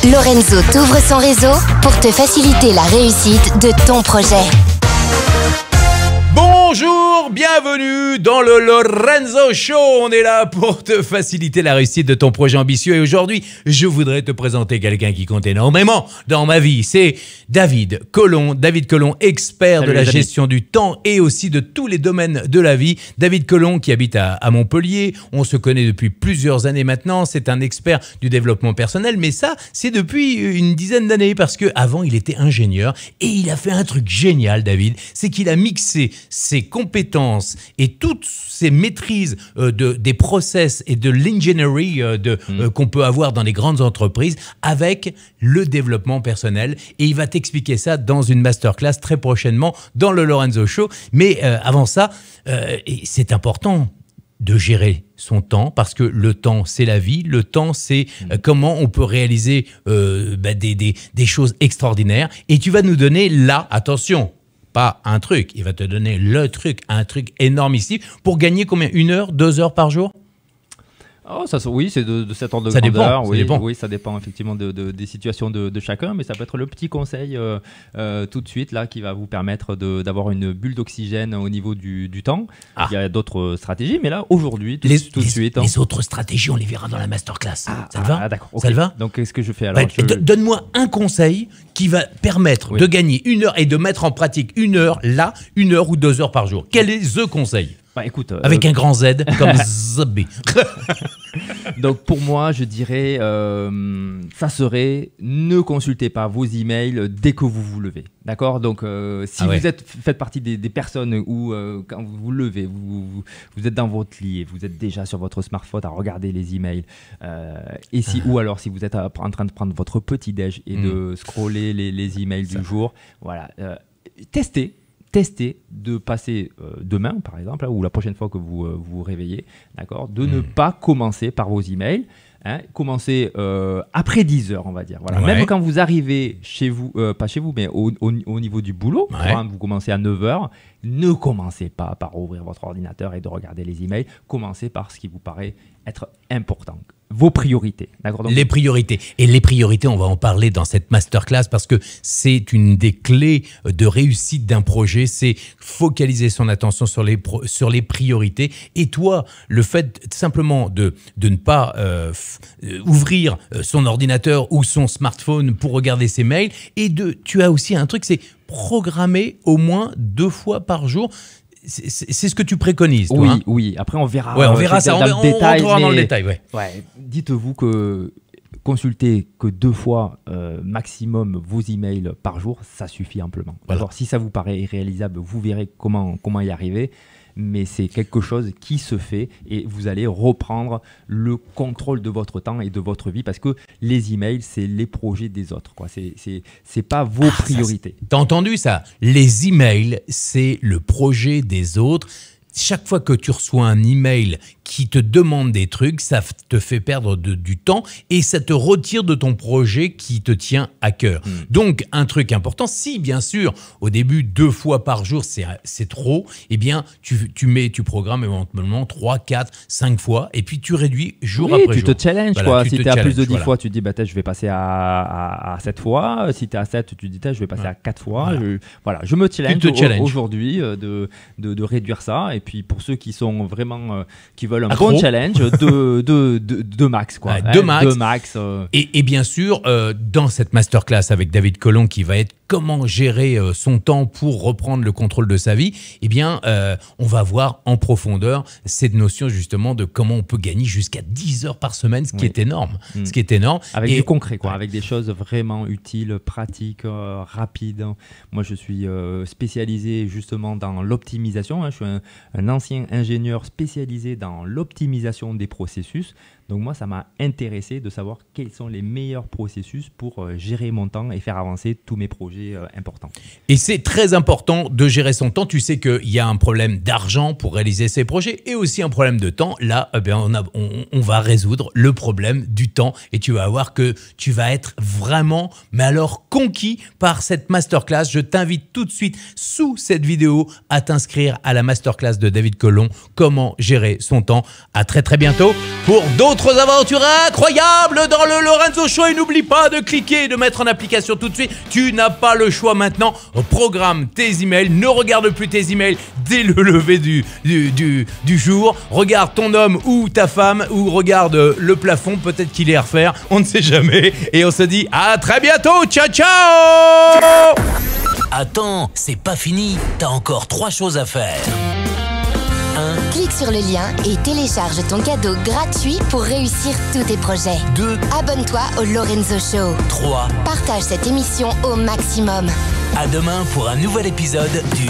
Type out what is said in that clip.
Lorenzo t'ouvre son réseau pour te faciliter la réussite de ton projet. Bonjour, bienvenue dans le Lorenzo Show. On est là pour te faciliter la réussite de ton projet ambitieux. Et aujourd'hui, je voudrais te présenter quelqu'un qui compte énormément dans ma vie. C'est David Colomb. David Colomb, expert de la gestion du temps et aussi de tous les domaines de la vie. David Colomb qui habite à Montpellier. On se connaît depuis plusieurs années maintenant. C'est un expert du développement personnel. Mais ça, c'est depuis une dizaine d'années parce qu'avant, il était ingénieur. Et il a fait un truc génial, David. C'est qu'il a mixé ses compétences et toutes ses maîtrises des process et de l'ingénierie qu'on peut avoir dans les grandes entreprises avec le développement personnel. Et il va t'expliquer ça dans une masterclass très prochainement dans le Lorenzo Show. Mais avant ça, c'est important de gérer son temps, parce que le temps, c'est la vie. Le temps, c'est comment on peut réaliser des choses extraordinaires. Et tu vas nous donner là, attention, pas un truc, il va te donner le truc, un truc énormissime pour gagner combien? 1 heure, 2 heures par jour? Oh, oui, c'est de cet ordre de ça grandeur. Dépend. Oui, ça dépend effectivement des situations de chacun, mais ça peut être le petit conseil tout de suite là qui va vous permettre d'avoir une bulle d'oxygène au niveau du temps. Il y a d'autres stratégies, mais là aujourd'hui, tout de suite. Les autres stratégies, on les verra dans la masterclass. Ça te va? D'accord. Ça te va? Donc, qu'est-ce que je fais alors? Donne-moi un conseil qui va permettre de gagner 1 heure et de mettre en pratique 1 heure là, 1 heure ou 2 heures par jour. Quel est ce conseil? Écoute, avec un grand Z comme ZB. Donc pour moi, je dirais, ça serait ne consultez pas vos emails dès que vous vous levez. D'accord? Donc si vous faites partie des personnes où quand vous vous levez, vous êtes dans votre lit et vous êtes déjà sur votre smartphone à regarder les emails, ou alors si vous êtes en train de prendre votre petit déj et de scroller les emails du jour, voilà, testez de passer demain, par exemple, ou la prochaine fois que vous vous réveillez, d'accord, de ne pas commencer par vos emails. Commencez après 10 heures, on va dire. Voilà. Même quand vous arrivez chez vous, pas chez vous, mais au niveau du boulot, vous commencez à 9 heures, ne commencez pas par ouvrir votre ordinateur et de regarder les emails. Commencez par ce qui vous paraît être important. Vos priorités. Donc, les priorités. Et les priorités, on va en parler dans cette masterclass parce que c'est une des clés de réussite d'un projet. C'est focaliser son attention sur les priorités. Et toi, le fait simplement de ne pas ouvrir son ordinateur ou son smartphone pour regarder ses mails, tu as aussi un truc, c'est programmer au moins 2 fois par jour. C'est ce que tu préconises, toi, hein? Oui. Après, on verra. On verra ça. On rentrera dans le détail. Dites-vous que consulter que 2 fois maximum vos emails par jour, ça suffit amplement. Alors, si ça vous paraît irréalisable, vous verrez comment y arriver. Mais c'est quelque chose qui se fait et vous allez reprendre le contrôle de votre temps et de votre vie parce que les emails, c'est les projets des autres, quoi. C'est pas vos priorités. T'as entendu ça? Les emails, c'est le projet des autres. Chaque fois que tu reçois un email qui te demande des trucs, ça te fait perdre du temps et ça te retire de ton projet qui te tient à cœur. Donc, un truc important, si bien sûr, au début, 2 fois par jour, c'est trop, eh bien, tu programmes éventuellement 3, 4, 5 fois et puis tu réduis jour après jour. Tu te challenges, quoi. Si tu es à plus de 10 fois, tu te dis, je vais passer à 7 fois. Si tu es à 7, tu te dis, je vais passer à 4 fois. Je me challenge aujourd'hui de réduire ça. Et puis, pour ceux qui sont vraiment, qui veulent un bon challenge, de max, quoi. De max. Et bien sûr, dans cette masterclass avec David Colomb qui va être comment gérer son temps pour reprendre le contrôle de sa vie, eh bien, on va voir en profondeur cette notion justement de comment on peut gagner jusqu'à 10 heures par semaine, ce qui est énorme. Ce qui est énorme. Avec du concret, quoi, avec des choses vraiment utiles, pratiques, rapides. Moi, je suis spécialisé justement dans l'optimisation. Je suis un ancien ingénieur spécialisé dans l'optimisation des processus. Donc moi, ça m'a intéressé de savoir quels sont les meilleurs processus pour gérer mon temps et faire avancer tous mes projets importants. Et c'est très important de gérer son temps. Tu sais qu'il y a un problème d'argent pour réaliser ces projets et aussi un problème de temps. Là, on va résoudre le problème du temps et tu vas voir que tu vas être vraiment, mais alors conquis par cette masterclass. Je t'invite tout de suite sous cette vidéo à t'inscrire à la masterclass de David Colomb, comment gérer son temps. À très très bientôt. pour d'autres aventures incroyables dans le Lorenzo Show. Et n'oublie pas de cliquer et de mettre en application tout de suite. Tu n'as pas le choix maintenant. Programme tes emails. Ne regarde plus tes emails dès le lever du jour. Regarde ton homme ou ta femme ou regarde le plafond. Peut-être qu'il est à refaire. On ne sait jamais. Et on se dit à très bientôt. Ciao, ciao! Attends, c'est pas fini. T'as encore 3 choses à faire. 1. Clique sur le lien et télécharge ton cadeau gratuit pour réussir tous tes projets. 2. Abonne-toi au Lorenzo Show. 3. Partage cette émission au maximum. À demain pour un nouvel épisode du